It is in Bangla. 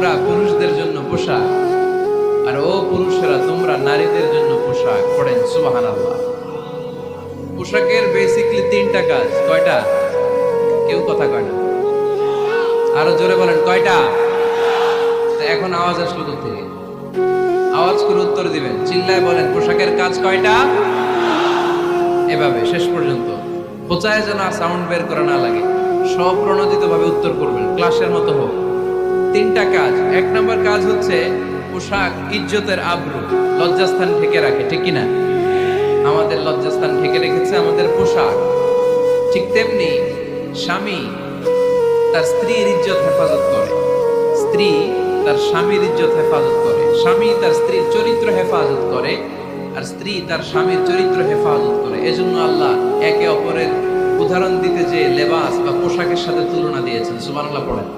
আমরা পুরুষদের জন্য পোশাক, আর ও পুরুষেরা তোমরা নারীদের জন্য পোশাক। পড়েন সুবহানাল্লাহ। পোশাকের বেসিকলি তিনটা কাজ। কয়টা? কেউ কথা কয় না, আরো জোরে বলেন কয়টা? এখন আওয়াজ আসলো কোথেকে? আওয়াজ করে উত্তর দিবেন, চিল্লায় বলেন পোশাকের কাজ কয়টা। এভাবে শেষ পর্যন্ত খোঁচায় যেন সাউন্ড বের করা না লাগে, সব প্রণোদিত ভাবে উত্তর করবেন, ক্লাসের মতো হোক। তিনটা কাজ। এক নম্বর কাজ হচ্ছে পোশাক ইজ্জতের আবরু, লজ্জাস্থান ঢেকে রাখে, ঠিক কিনা? আমাদের লজ্জাস্থান ঢেকে রেখেছে আমাদের পোশাক। ঠিক তেমনি স্বামী তার স্ত্রীর ইজ্জত হেফাজত করে, স্ত্রী তার স্বামীর ইজ্জত হেফাজত করে, স্বামী তার স্ত্রীর চরিত্র হেফাজত করে, আর স্ত্রী তার স্বামীর চরিত্র হেফাজত করে। এজন্য আল্লাহ একে অপরের উদাহরণ দিতে যে লেবাস বা পোশাকের সাথে তুলনা দিয়েছেন। সুবহানাল্লাহ পড়েন।